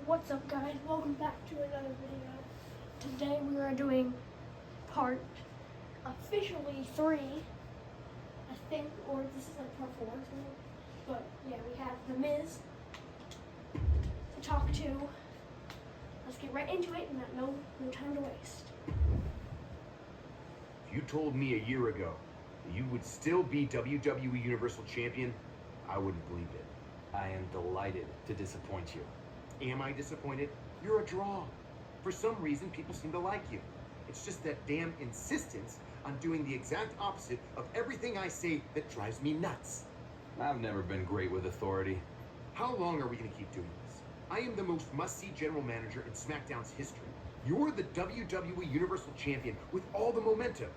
What's up, guys? Welcome back to another video. Today we are doing part officially 3, I think, or this is like part 4. But yeah, we have the Miz to talk to. Let's get right into it and no time to waste. If you told me a year ago that you would still be WWE Universal Champion, I wouldn't believe it. I am delighted to disappoint you. Am I disappointed? You're a draw. For some reason, people seem to like you. It's just that damn insistence on doing the exact opposite of everything I say that drives me nuts. I've never been great with authority. How long are we going to keep doing this? I am the most must-see general manager in SmackDown's history. You're the WWE Universal Champion with all the momentum.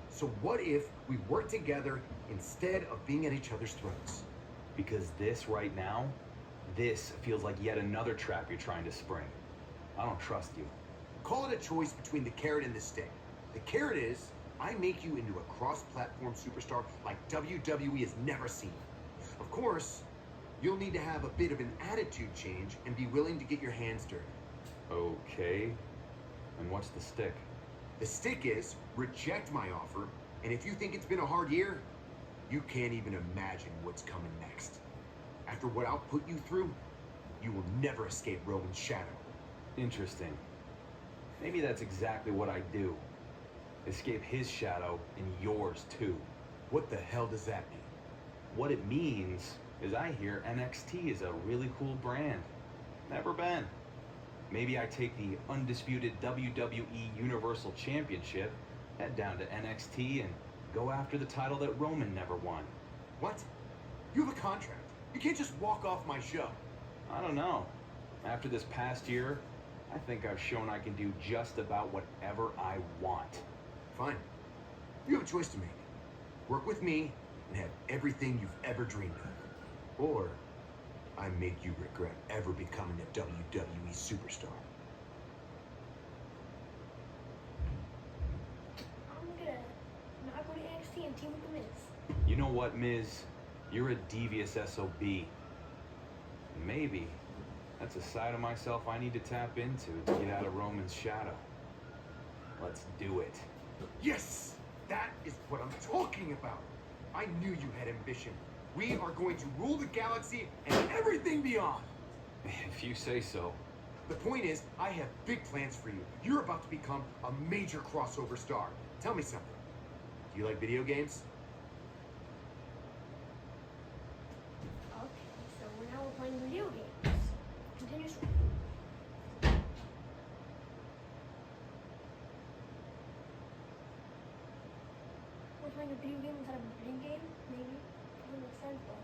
So what if we work together instead of being at each other's throats? Because this right now, this feels like yet another trap you're trying to spring. I don't trust you. Call it a choice between the carrot and the stick. The carrot is, I make you into a cross-platform superstar like WWE has never seen. Of course, you'll need to have a bit of an attitude change and be willing to get your hands dirty. Okay. And what's the stick? The stick is, reject my offer, and if you think it's been a hard year, you can't even imagine what's coming next. After what I'll put you through, you will never escape Roman's shadow. Interesting. Maybe that's exactly what I do. Escape his shadow and yours too. What the hell does that mean? What it means is I hear NXT is a really cool brand. Never been. Maybe I take the undisputed WWE Universal Championship, head down to NXT and go after the title that Roman never won. What? You have a contract. You can't just walk off my show. I don't know. After this past year, I think I've shown I can do just about whatever I want. Fine. You have a choice to make. Work with me and have everything you've ever dreamed of. Or I make you regret ever becoming a WWE superstar. I'm gonna not go to NXT and team with the Miz. You know what, Miz? You're a devious SOB. Maybe that's a side of myself I need to tap into to get out of Roman's shadow. Let's do it. Yes! That is what I'm talking about. I knew you had ambition. We are going to rule the galaxy and everything beyond. If you say so. The point is, I have big plans for you. You're about to become a major crossover star. Tell me something. Do you like video games? Okay, so now we're playing video games. Continuously. We're playing a video game instead of a video game, maybe. Doesn't make sense, but.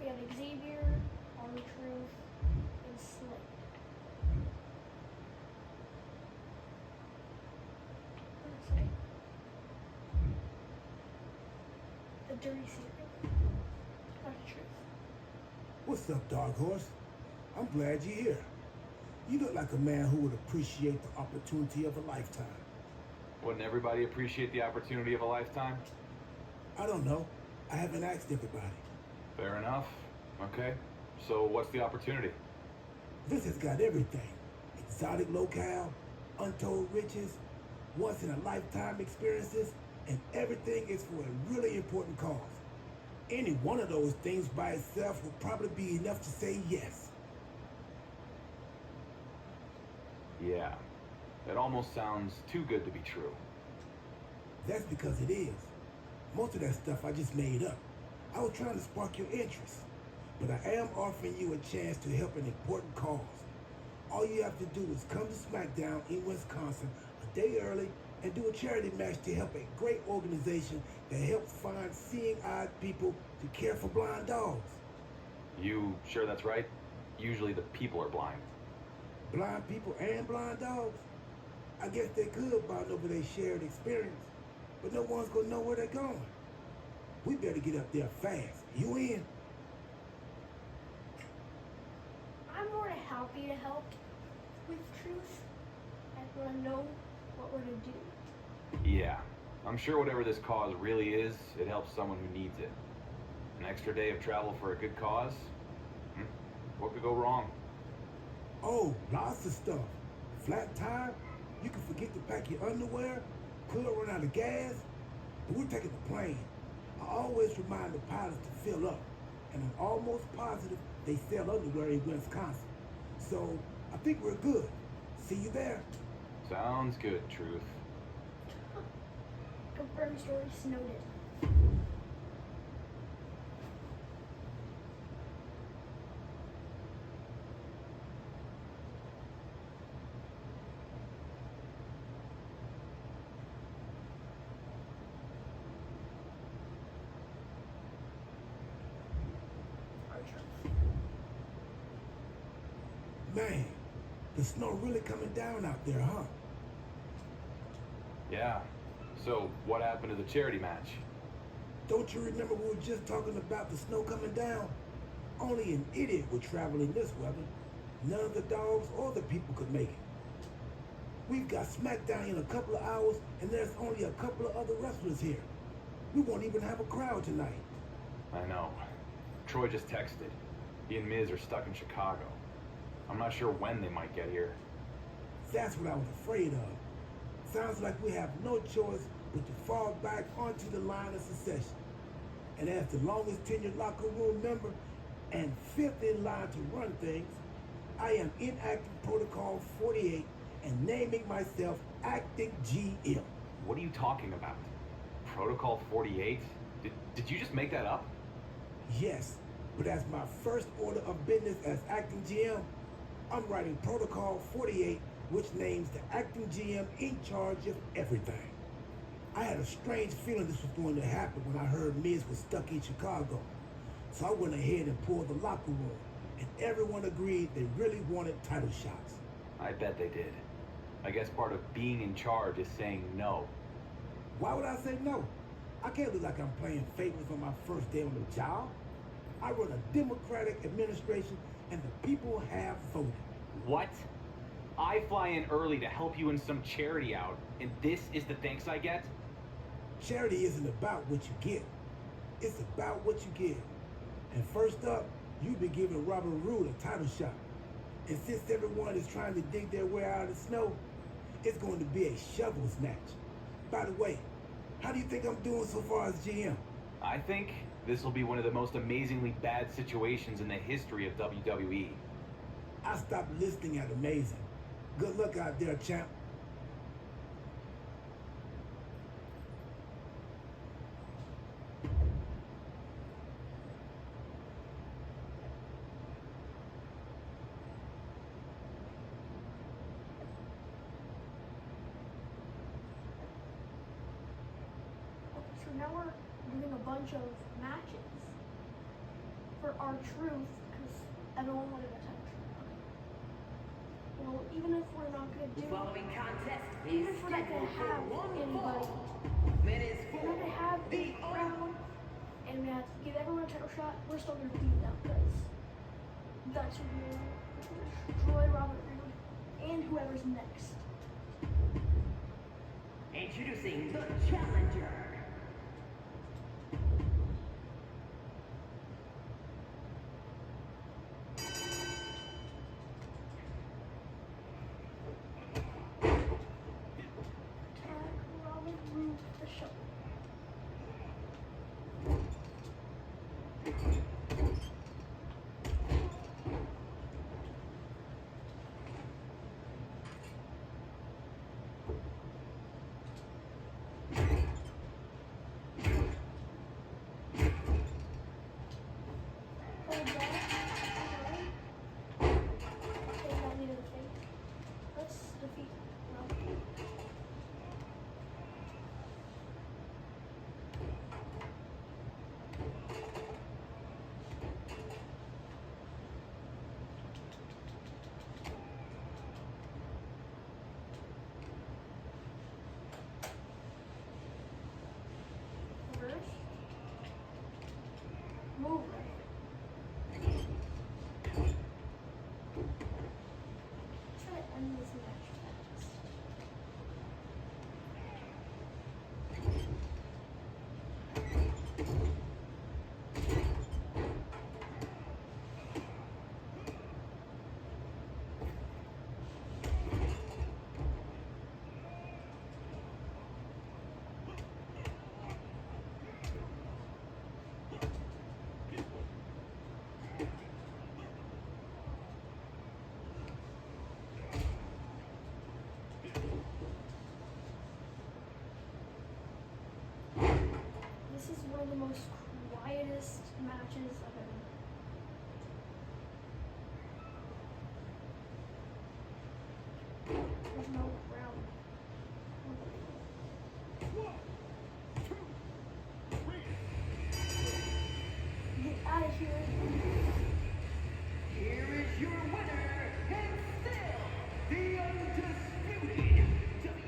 We have Xavier, R-Truth, and Slade. The dirty secret. Not the truth. What's up, Dark Horse? I'm glad you're here. You look like a man who would appreciate the opportunity of a lifetime. Wouldn't everybody appreciate the opportunity of a lifetime? I don't know. I haven't asked everybody. Fair enough. Okay. So what's the opportunity? This has got everything. Exotic locale, untold riches, once-in-a-lifetime experiences, and everything is for a really important cause. Any one of those things by itself would probably be enough to say yes. Yeah. That almost sounds too good to be true. That's because it is. Most of that stuff I just made up. I was trying to spark your interest. But I am offering you a chance to help an important cause. All you have to do is come to SmackDown in Wisconsin a day early and do a charity match to help a great organization that helps find seeing-eyed people to care for blind dogs. You sure that's right? Usually the people are blind. Blind people and blind dogs? I guess they could bond over their shared experience, but no one's gonna know where they're going. We better get up there fast. You in? I'm more than happy to help with truth. I want to know what we're to do. Yeah, I'm sure whatever this cause really is, it helps someone who needs it. An extra day of travel for a good cause? What could go wrong? Oh, lots of stuff. Flat tire, you can forget to pack your underwear, could run out of gas, but we're taking the plane. I always remind the pilots to fill up, and I'm almost positive they sell underwear in Wisconsin. So I think we're good. See you there. Sounds good, Truth. Confirmed story Snowden. Man, the snow really coming down out there, huh? Yeah. So, what happened to the charity match? Don't you remember we were just talking about the snow coming down? Only an idiot would travel in this weather. None of the dogs or the people could make it. We've got SmackDown in a couple of hours, and there's only a couple of other wrestlers here. We won't even have a crowd tonight. I know. Troy just texted. He and Miz are stuck in Chicago. I'm not sure when they might get here. That's what I was afraid of. Sounds like we have no choice but to fall back onto the line of succession. And as the longest tenured locker room member and fifth in line to run things, I am enacting Protocol 48 and naming myself Acting GM. What are you talking about? Protocol 48? Did you just make that up? Yes, but as my first order of business as Acting GM, I'm writing Protocol 48, which names the Acting GM in charge of everything. I had a strange feeling this was going to happen when I heard Miz was stuck in Chicago. So I went ahead and pulled the locker room, and everyone agreed they really wanted title shots. I bet they did. I guess part of being in charge is saying no. Why would I say no? I can't look like I'm playing favorites on my first day on the job. I run a democratic administration, and the people have voted. What? I fly in early to help you in some charity out, and this is the thanks I get? Charity isn't about what you get. It's about what you give. And first up, you've been giving Robert Roode a title shot. And since everyone is trying to dig their way out of the snow, it's going to be a shovel's match. By the way, how do you think I'm doing so far as GM? I think this will be one of the most amazingly bad situations in the history of WWE. I stopped listening at amazing. Good luck out there, champ. So now we're doing a bunch of matches for our truth because everyone wanted a title shot. Well, even if we're not gonna do, Following contest even is if we're not gonna scheduled have for one anybody, fall. Men is we're not gonna have the a crowd, and we have to give everyone a title shot. We're still gonna beat them because that's who we are. Destroy Robert Roode and whoever's next. introducing the challenger. Tag Robert Roode the show. one of the most quietest matches I've ever. There's no round. Get out of here. Here is your winner, and still the undisputed WWE.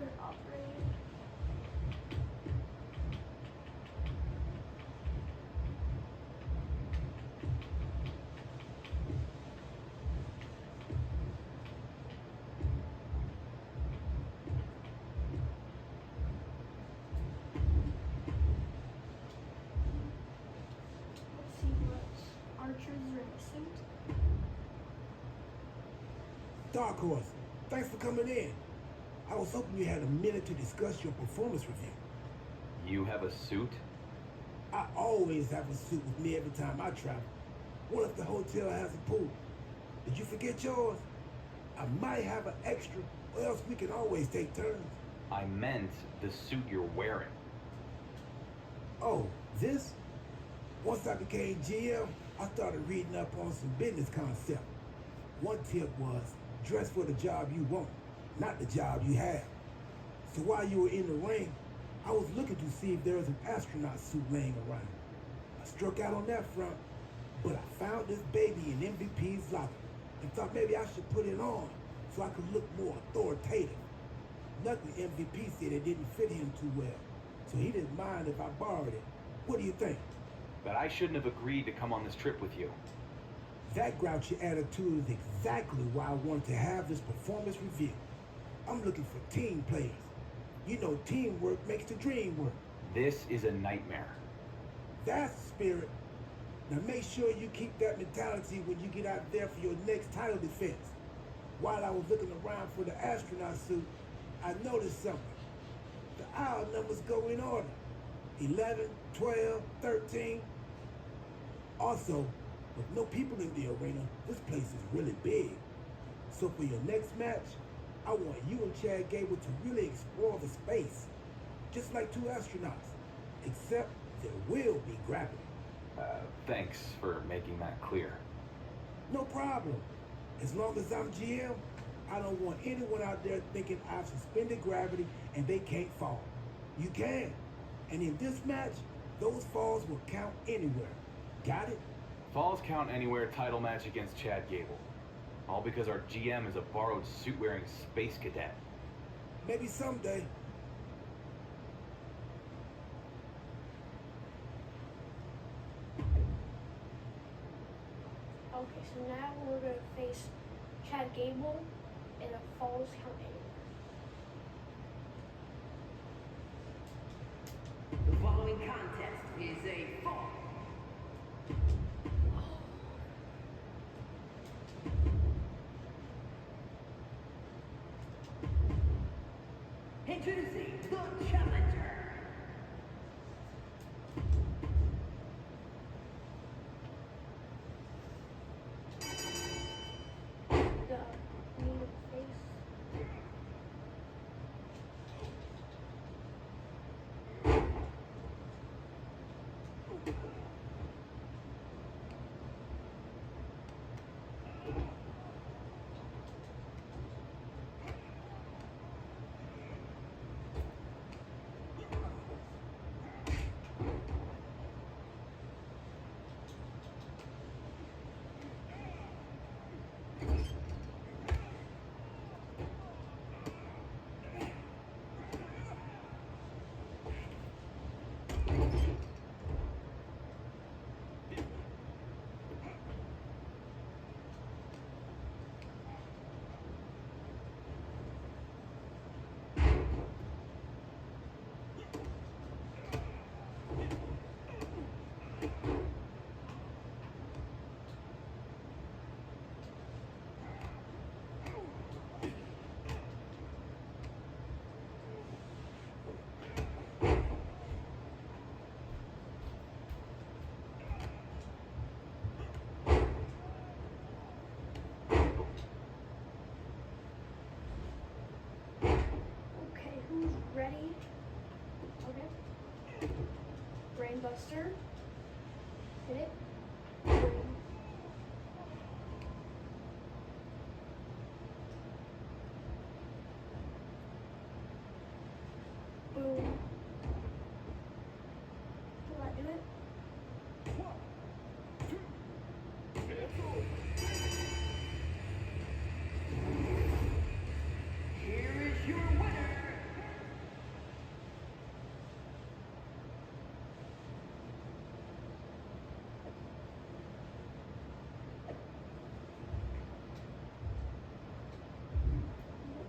We're operating. Let's see what archers are missing. Dark Horse, thanks for coming in. I was hoping you had a minute to discuss your performance review. You have a suit? I always have a suit with me every time I travel. What if the hotel has a pool? Did you forget yours? I might have an extra, or else we can always take turns. I meant the suit you're wearing. Oh, this? Once I became GM, I started reading up on some business concepts. One tip was dress for the job you want, not the job you have. So while you were in the ring, I was looking to see if there was an astronaut suit laying around. I struck out on that front, but I found this baby in MVP's locker and thought maybe I should put it on so I could look more authoritative. Luckily, MVP said it didn't fit him too well, so he didn't mind if I borrowed it. What do you think? But I shouldn't have agreed to come on this trip with you. That grouchy attitude is exactly why I wanted to have this performance review. I'm looking for team players. You know, teamwork makes the dream work. This is a nightmare. That's the spirit. Now make sure you keep that mentality when you get out there for your next title defense. While I was looking around for the astronaut suit, I noticed something. The aisle numbers go in order. 11, 12, 13. Also, with no people in the arena, this place is really big. So for your next match, I want you and Chad Gable to really explore the space. Just like two astronauts. Except there will be gravity. Thanks for making that clear. No problem. As long as I'm GM, I don't want anyone out there thinking I've suspended gravity and they can't fall. You can. And in this match, those falls will count anywhere. Got it? Falls count anywhere title match against Chad Gable. All because our GM is a borrowed suit-wearing space cadet. Maybe someday. Okay, so now we're gonna face Chad Gable in a Falls Count Anywhere. The following contest is a fall. Introducing the challenger. The knee to the face. Buster. Hit it. Boom. Boom. Will that do it? Here is your winner,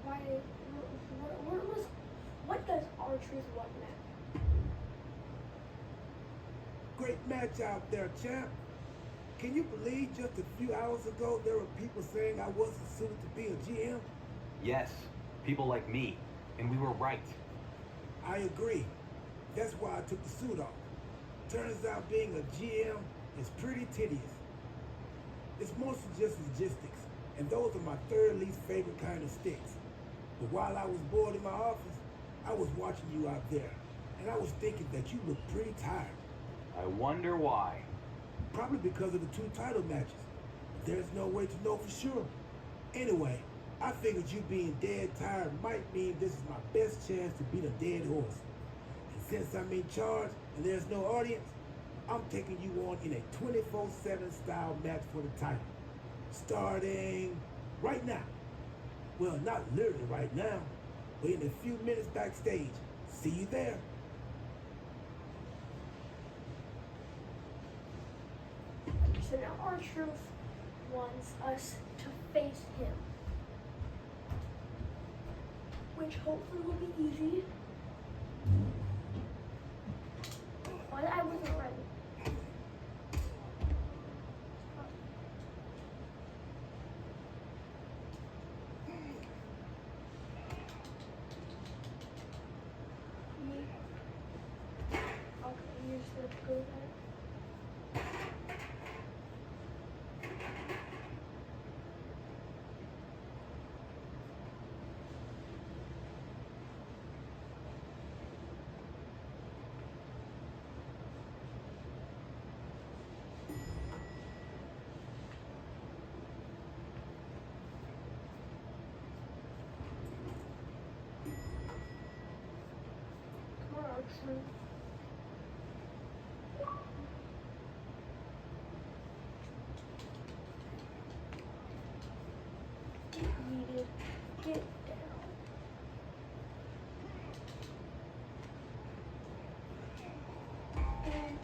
Why? What does R-Truth want now? Great match out there, champ. Can you believe just a few hours ago there were people saying I wasn't suited to be a GM? Yes, people like me. And we were right. I agree. That's why I took the suit off. Turns out being a GM is pretty tedious. It's mostly just logistics, and those are my third least favorite kind of sticks. But while I was bored in my office, I was watching you out there, and I was thinking that you looked pretty tired. I wonder why. Probably because of the 2 title matches. But there's no way to know for sure. Anyway, I figured you being dead tired might mean this is my best chance to beat a dead horse. And since I'm in charge and there's no audience, I'm taking you on in a 24/7 style match for the title. Starting right now. Well, not literally right now, but in a few minutes backstage. See you there. So now R-Truth wants us to face him, which hopefully will be easy. But I wasn't ready. Okay, you're just gonna go there. Come on, R-Truth. Needed. Get down. And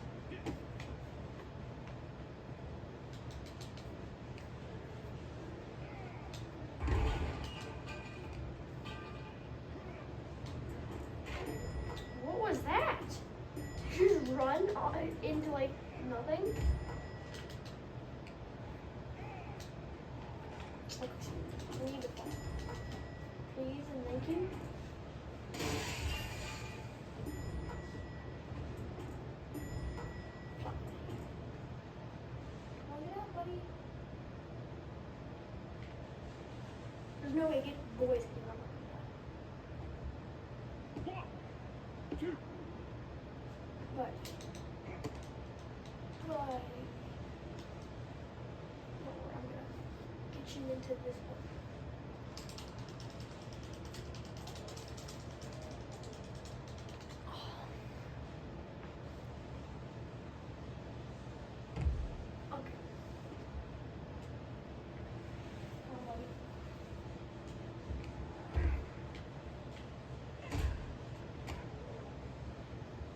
what was that? Did you just run into like nothing? Okay, I need to fall. Please and thank you. Come on, get out, buddy. There's no way boys can run like that. 1, 2, But don't worry, I'm gonna get you into this one. Okay. Come on, buddy.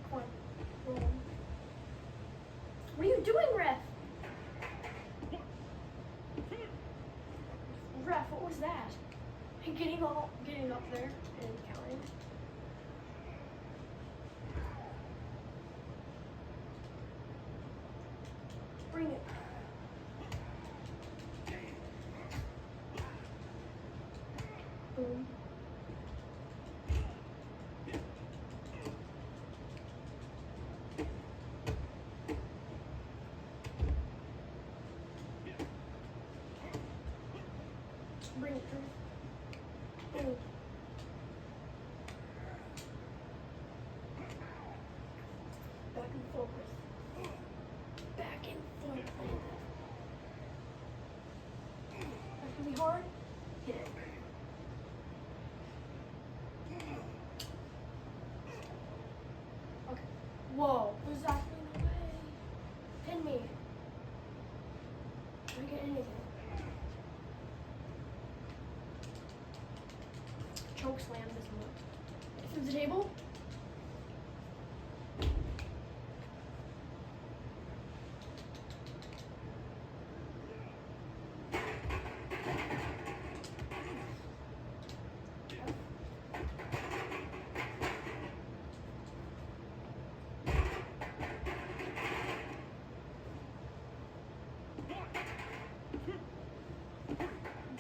Come on. Boom. What are you doing, Ref? Ref, what was that? Getting up there and counting. Bring it. Boom. Bring it through. Boom. Back and forth. hard, hit it. Okay. Whoa, there's actually no way. Pin me. Can I get anything? Choke slam this one. Through the table.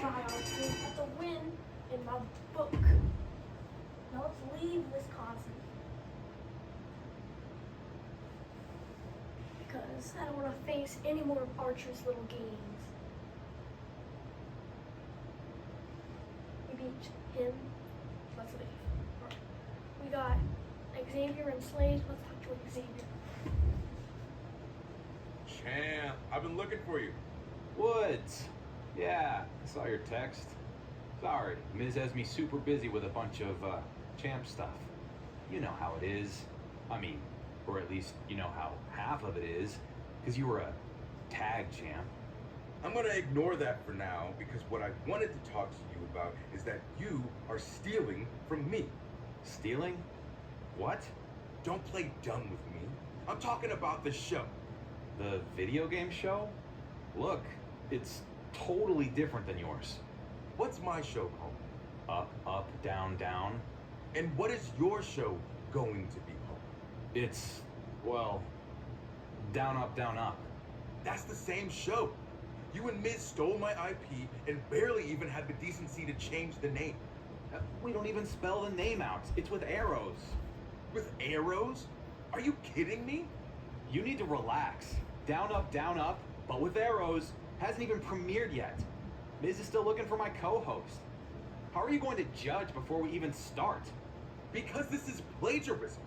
That's a win in my book. Now let's leave Wisconsin. Because I don't want to face any more of Archer's little games. We beat him. Let's leave. Right. We got Xavier and Slade. Let's talk to Xavier. Champ, I've been looking for you. Woods. Yeah, I saw your text. Sorry, Miz has me super busy with a bunch of, champ stuff. You know how it is. I mean, or at least you know how half of it is, because you were a tag champ. I'm gonna ignore that for now because what I wanted to talk to you about is that you are stealing from me. Stealing? What? Don't play dumb with me. I'm talking about the show. The video game show? Look, it's totally different than yours. What's my show called? Up, up, down, down. And what is your show going to be called? It's, well, down, up, down, up. That's the same show. You and Miz stole my IP and barely even had the decency to change the name. We don't even spell the name out. It's with arrows. With arrows? Are you kidding me? You need to relax. Down, up, but with arrows. Hasn't even premiered yet. Miz is still looking for my co-host. How are you going to judge before we even start? Because this is plagiarism.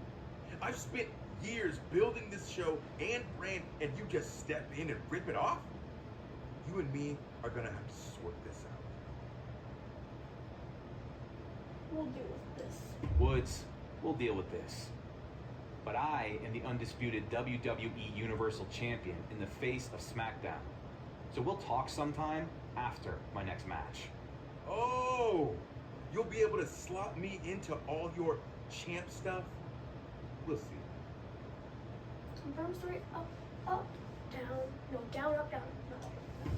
I've spent years building this show and brand, and you just step in and rip it off? You and me are gonna have to sort this out. We'll deal with this. Woods, we'll deal with this. But I am the undisputed WWE Universal Champion in the face of SmackDown. So we'll talk sometime after my next match. Oh, you'll be able to slot me into all your champ stuff? We'll see. Confirm story. Up, up, down. No, down, up, down. No, up, up.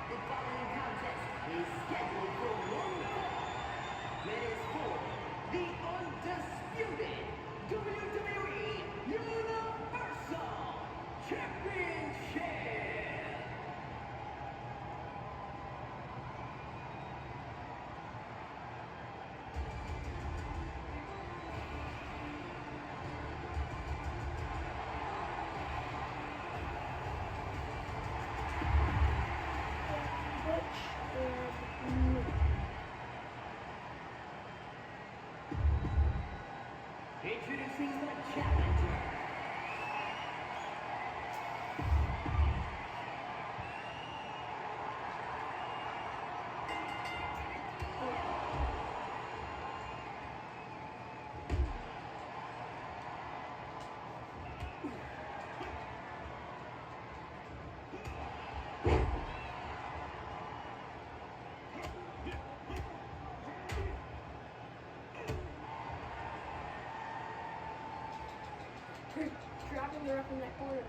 The following contest is scheduled for one fall. It is for the undisputed WWE Universal Championship. Butch and me. Introducing the challenger. Dropping her up in that corner.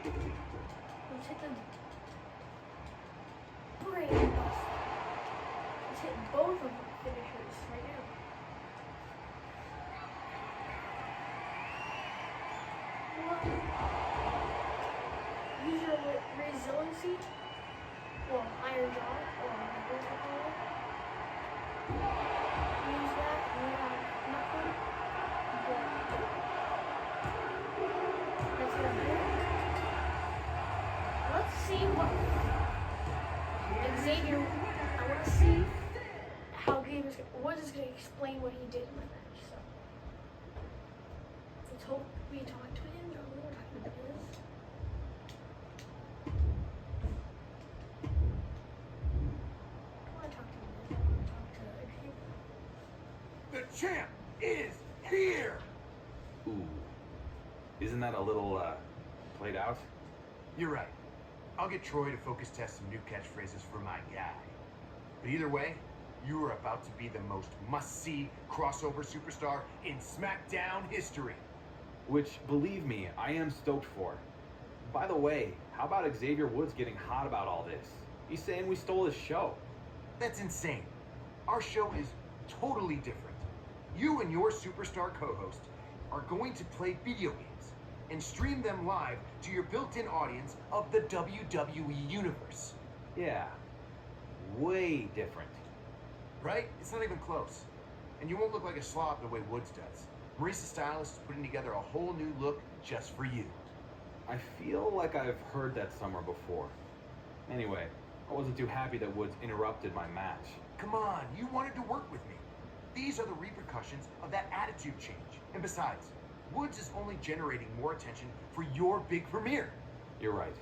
Let's hit the brain bust. Let's hit both of the finishers right now. One. Use your resiliency, or iron jaw, or whatever you call it. Use that, and you have nothing. That's gonna do it. Let's see what Xavier. I want to see how game is. What is going to explain what he did in my match. So let's hope we talk to him. No, we don't talk to him. I want to talk to him. I want to talk to Xavier. The champ is here! Ooh. Isn't that a little, played out? You're right. I'll get Troy to focus test some new catchphrases for my guy. But either way, you are about to be the most must-see crossover superstar in SmackDown history. Which, believe me, I am stoked for. By the way, how about Xavier Woods getting hot about all this? He's saying we stole his show. That's insane. Our show is totally different. You and your superstar co-host are going to play video games and stream them live to your built-in audience of the WWE Universe. Yeah. Way different. Right? It's not even close. And you won't look like a slob the way Woods does. Myrise's stylist is putting together a whole new look just for you. I feel like I've heard that somewhere before. Anyway, I wasn't too happy that Woods interrupted my match. Come on, you wanted to work with me. These are the repercussions of that attitude change. And besides, Woods is only generating more attention for your big premiere. You're right.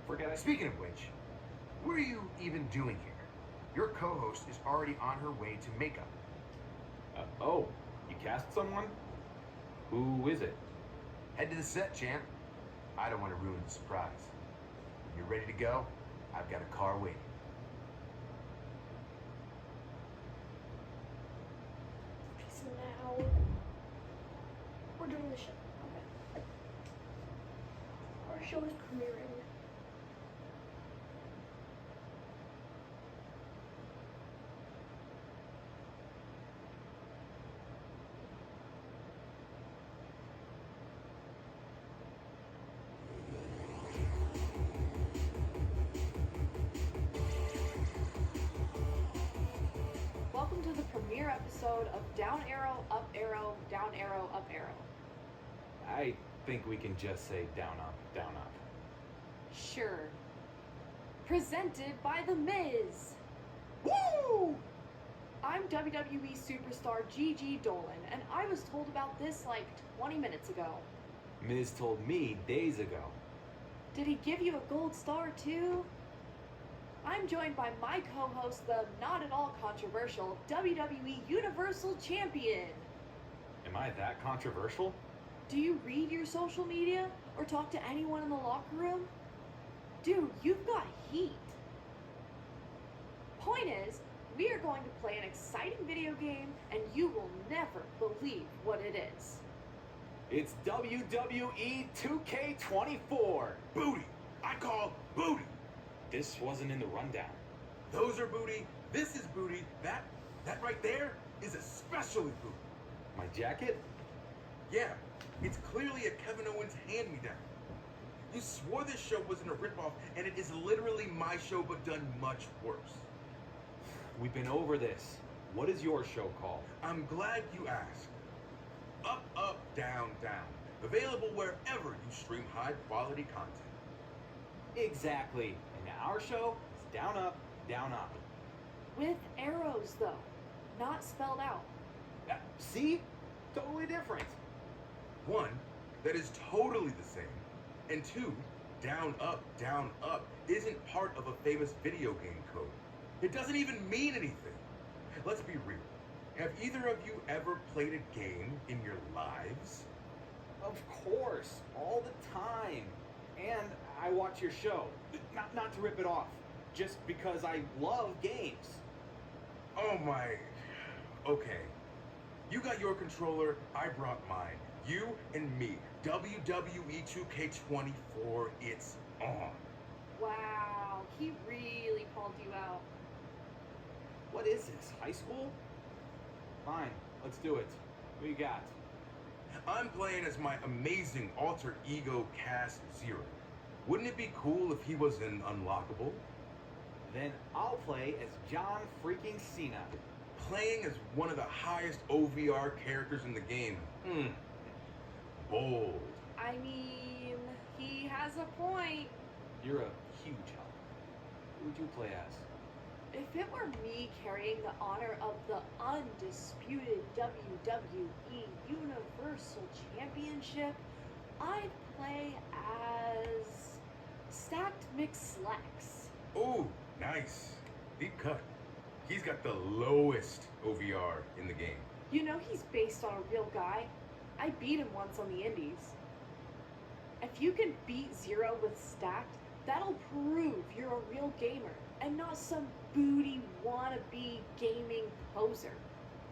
Forget it. Speaking of which, what are you even doing here? Your co-host is already on her way to makeup. Oh, you cast someone? Who is it? Head to the set, champ. I don't want to ruin the surprise. When you're ready to go, I've got a car waiting. Okay, so now we're doing the show. Okay. Our show is premiering. Welcome to the premiere episode of Down Arrow, Up Arrow, Down Arrow, Up Arrow. I think we can just say down, up, down, up. Sure. Presented by The Miz. Woo! I'm WWE superstar Gigi Dolan, and I was told about this like 20 minutes ago. Miz told me days ago. Did he give you a gold star too? I'm joined by my co-host, the not at all controversial WWE Universal Champion. Am I that controversial? Do you read your social media or talk to anyone in the locker room? Dude, you've got heat. Point is, we are going to play an exciting video game and you will never believe what it is. It's WWE 2K24. Booty! I call booty! This wasn't in the rundown. Those are booty, this is booty, that right there is especially booty. My jacket? Yeah, it's clearly a Kevin Owens hand-me-down. You swore this show wasn't a ripoff, and it is literally my show but done much worse. We've been over this. What is your show called? I'm glad you asked. Up, up, down, down. Available wherever you stream high-quality content. Exactly. And our show is down, up, down, up. With arrows, though, not spelled out. See? Totally different. One, that is totally the same. And two, down, up, isn't part of a famous video game code. It doesn't even mean anything. Let's be real. Have either of you ever played a game in your lives? Of course. All the time. And I watch your show. Not to rip it off. Just because I love games. Oh my... Okay. You got your controller, I brought mine. You and me, WWE 2K24, it's on. Wow, he really called you out. What is this, high school? Fine, let's do it. What you got? I'm playing as my amazing alter ego Cass Zero. Wouldn't it be cool if he was an unlockable? Then I'll play as John freaking Cena. Playing as one of the highest OVR characters in the game. Bold. I mean, he has a point. You're a huge help. Who would you play as? If it were me carrying the honor of the undisputed WWE Universal Championship, I'd play as Stacked Mixed Slacks. Ooh, nice. Deep cut. He's got the lowest OVR in the game. You know he's based on a real guy. I beat him once on the Indies. If you can beat Zero with Stacked, that'll prove you're a real gamer and not some booty wannabe gaming poser.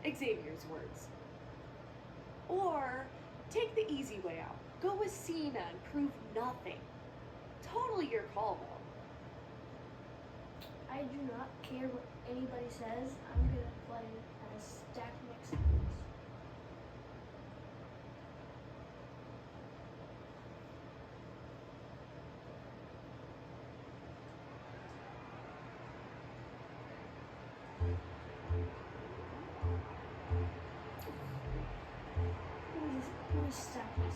Xavier's words. Or take the easy way out. Go with Cena and prove nothing. Totally your call though. I do not care what anybody says. I'm gonna play as Stack Mix. Who is Stack Mix?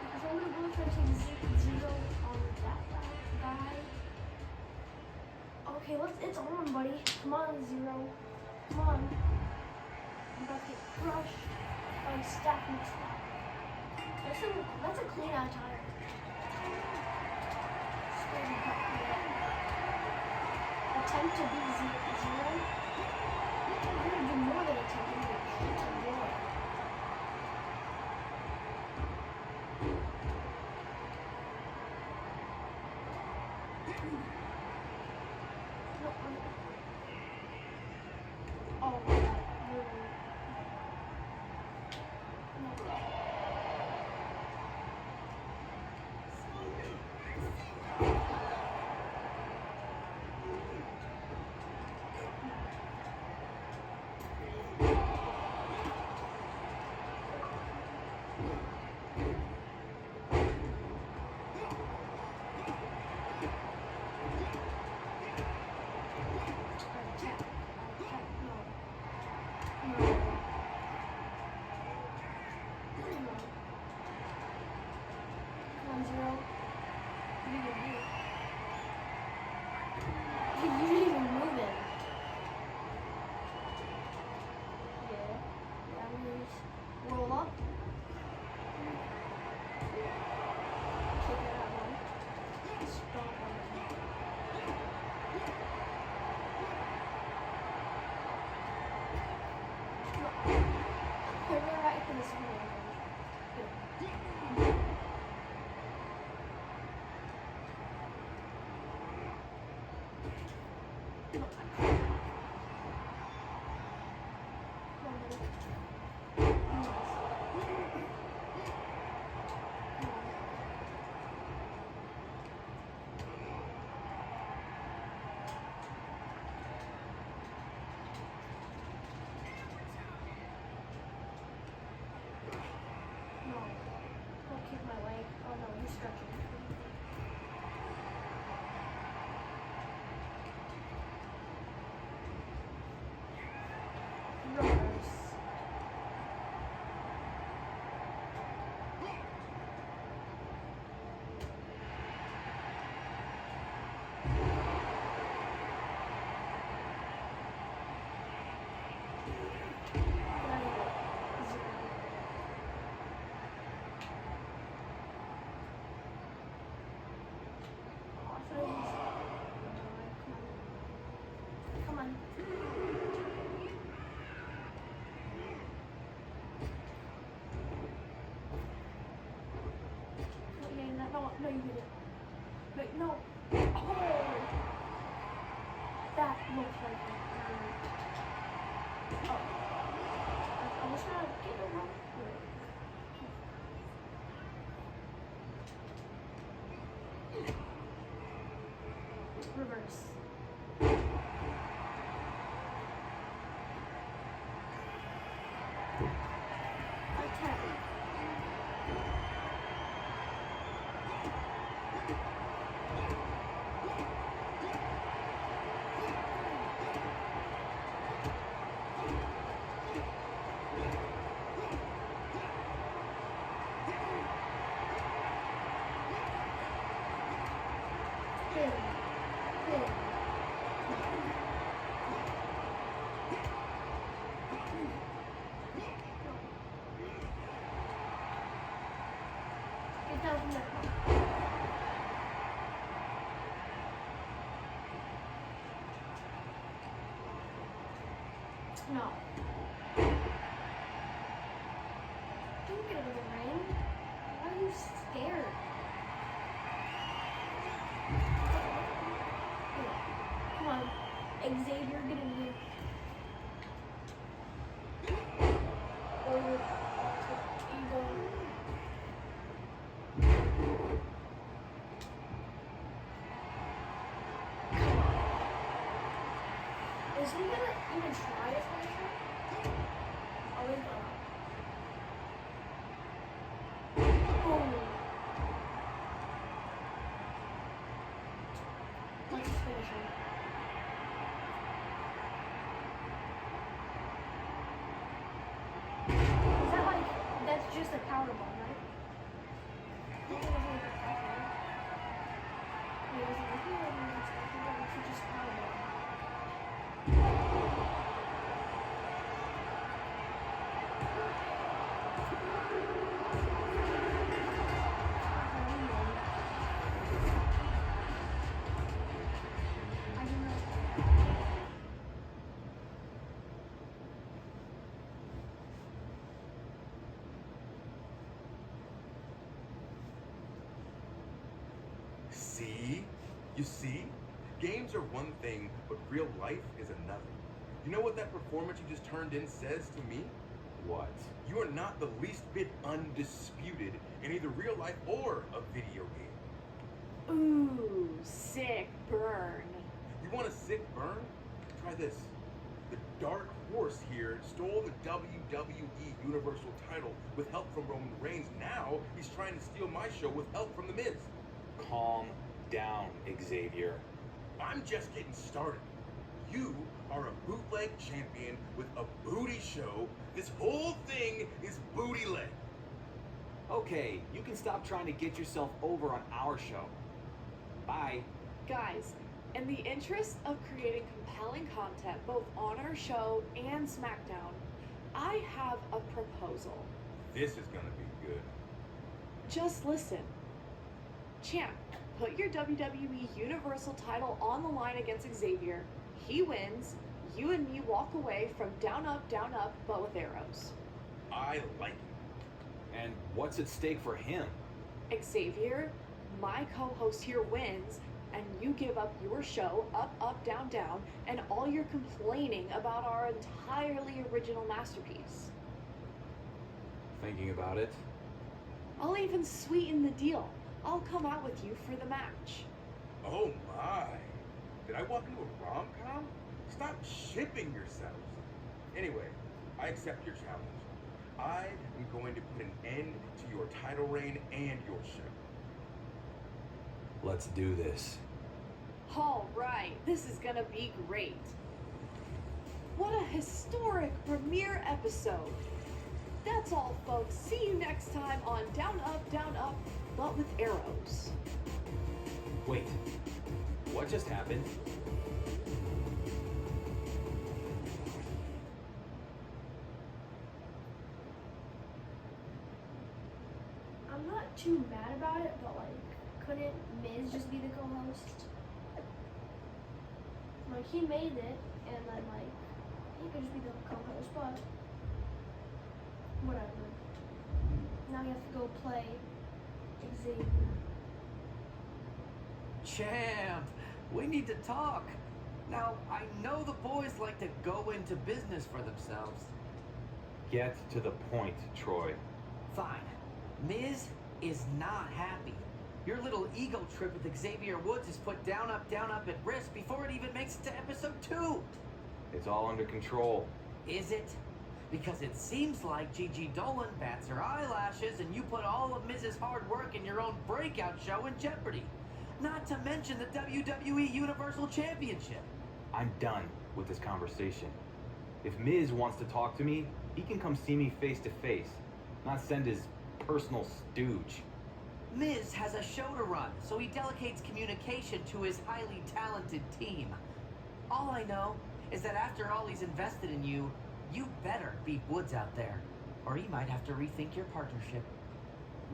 Because I'm gonna go for zero on that guy. Okay, it's on, buddy. Come on, Zero. Come on. I'm about to get crushed by Stack Mix. That's a clean out tire. Attempt to beat Zero. I'm gonna do more than attempt to beat Zero. Oh, really? Roll up. Take it out, man. Stomp on it. Put it right in this one. No. Don't kick my leg. Oh no, he's stretching. Reverse. Come on. No, you didn't. Wait, no. Oh! That looked Attack. Pin. Pin. Get down from there. No. Don't get out of the ring. Why are you scared? Come on. Xavier, get in here. Over. Eagle. Is he gonna even try his finisher? Oh, he's gonna. Oh. What's his finisher? Is that like, that's just a power bomb, right? I think it was like a power bomb. Yeah, it was like, yeah, I think it's just a power bomb. I don't know. See? You see? Games are one thing, but real life is another. You know what that performance you just turned in says to me? What? You are not the least bit undisputed in either real life or a video game. Ooh, sick burn. You want a sick burn? Try this. The Dark Horse here stole the WWE Universal title with help from Roman Reigns. Now he's trying to steal my show with help from The Miz. Calm down, Xavier. I'm just getting started. You are a bootleg champion with a booty show. This whole thing is booty leg. Okay, you can stop trying to get yourself over on our show. Bye. Guys, in the interest of creating compelling content both on our show and SmackDown, I have a proposal. This is gonna be good. Just listen. Champ, put your WWE Universal title on the line against Xavier. He wins. You and me walk away from down, up, but with arrows. I like it. And what's at stake for him? Xavier, my co-host here wins, and you give up your show, up, down, and all your complaining about our entirely original masterpiece. Thinking about it? I'll even sweeten the deal. I'll come out with you for the match. Oh my. Did I walk into a rom-com? Stop shipping yourselves. Anyway, I accept your challenge. I am going to put an end to your title reign and your show. Let's do this. All right, this is gonna be great. What a historic premiere episode. That's all, folks. See you next time on Down, Up, but with arrows. Wait, what just happened? I'm not too mad about it, but like, couldn't Miz just be the co-host? Like, he made it, and then like, he could just be the co-host, but whatever. Now you have to go play Xavier. Champ, we need to talk. Now, I know the boys like to go into business for themselves. Get to the point, Troy. Fine. Miz is not happy. Your little ego trip with Xavier Woods is put down, up at risk before it even makes it to episode 2. It's all under control. Is it? Because it seems like Gigi Dolan bats her eyelashes and you put all of Miz's hard work in your own breakout show in jeopardy. Not to mention the WWE Universal Championship. I'm done with this conversation. If Miz wants to talk to me, he can come see me face to face, not send his personal stooge. Miz has a show to run, so he delegates communication to his highly talented team. All I know is that after all he's invested in you, you better beat Woods out there, or he might have to rethink your partnership.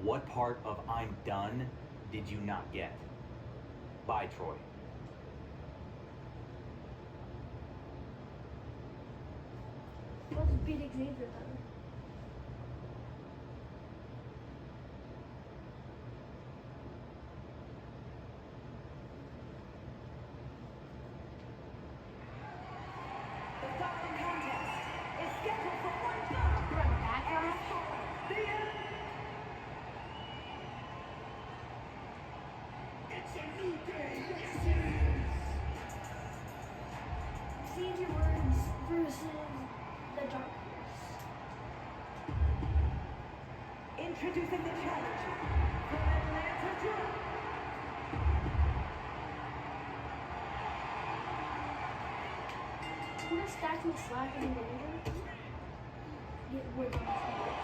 What part of I'm done did you not get? Bye, Troy. Let's beat Xavier then. The following contest is scheduled for one fall. Run back And on. is for the It's a new day, yes it is. Xavier Woods versus the Dark Horse. Introducing the challenger from Atlanta, Georgia. I'm gonna stack and slack in the manager. Get Woods on the floor.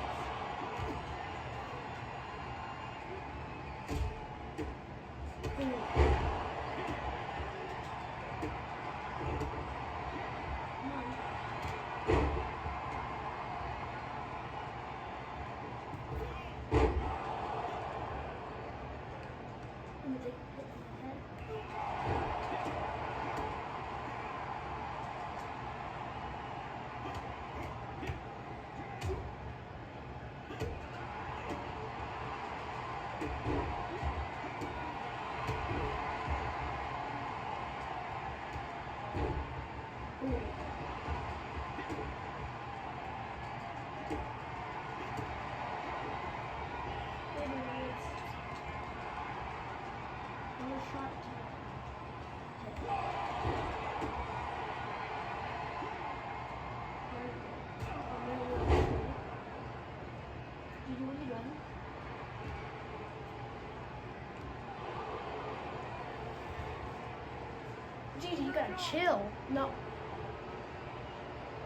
Gigi, you gotta chill. No.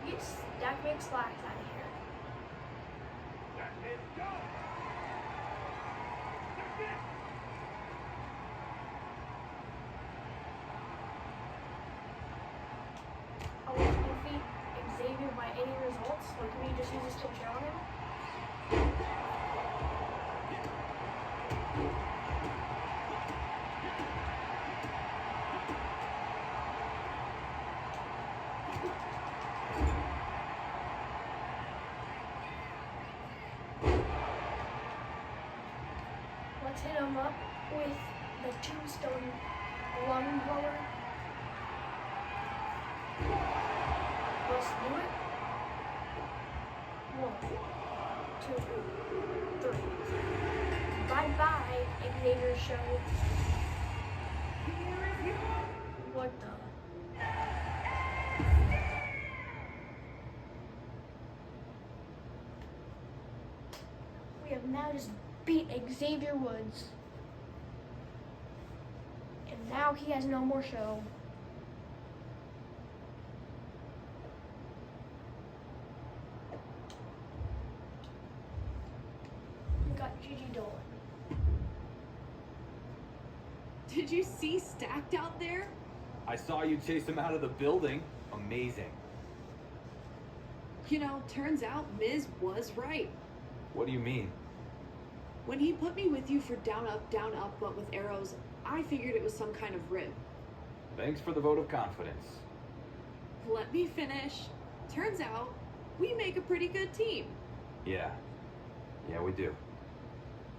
Get Stack Big Slacks out of here. I want to defeat Xavier by any results. Like, can we just use this to chill on him? Let's hit him up with the Tombstone lung blower. Let's do it. 1, 2, 3. Bye bye, Xavier Show. What the? We have now just beat Xavier Woods. And now he has no more show. We got Gigi Dolan. Did you see Stacked out there? I saw you chase him out of the building. Amazing. You know, turns out Miz was right. What do you mean? When he put me with you for down, up, but with arrows, I figured it was some kind of rib. Thanks for the vote of confidence. Let me finish. Turns out, we make a pretty good team. Yeah. Yeah, we do.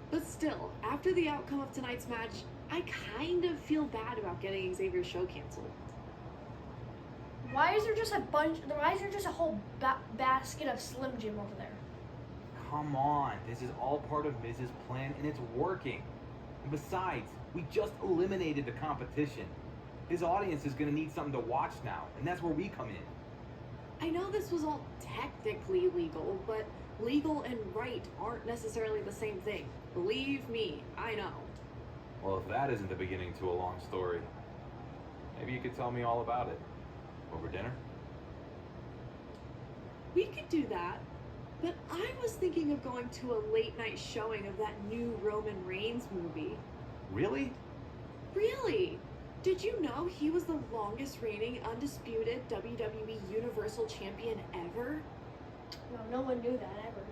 But still, after the outcome of tonight's match, I kind of feel bad about getting Xavier's show canceled. Why is there just a whole basket of Slim Jim over there? Come on, this is all part of Miz's plan and it's working. And besides, we just eliminated the competition. His audience is gonna need something to watch now, and that's where we come in. I know this was all technically legal, but legal and right aren't necessarily the same thing. Believe me, I know. Well, if that isn't the beginning to a long story, maybe you could tell me all about it. Over dinner? We could do that, but I was thinking of going to a late night showing of that new Roman Reigns movie. Really? Really? Did you know he was the longest reigning undisputed WWE Universal Champion ever? No, no one knew that ever.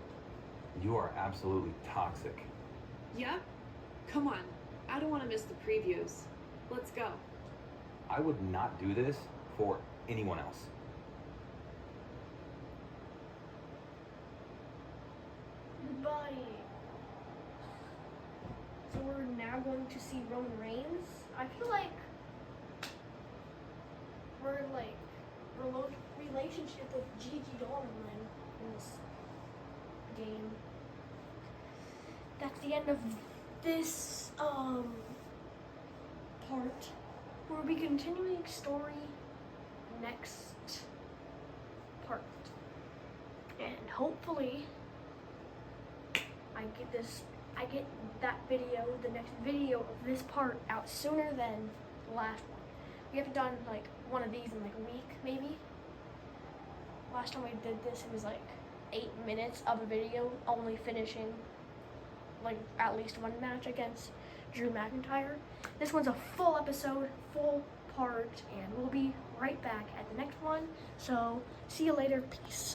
You are absolutely toxic. Yep. Come on, I don't want to miss the previews. Let's go. I would not do this for anyone else. Goodbye. So we're now going to see Roman Reigns. I feel like we're like relationship with Gigi Dolan in this game. That's the end of this part. We'll be continuing story next part. And hopefully I get that video, the next video of this part out sooner than the last one. We haven't done like one of these in like a week, maybe. Last time we did this, it was like 8 minutes of a video, only finishing like at least one match against Drew McIntyre. This one's a full episode, full part, and we'll be right back at the next one. So see you later, peace.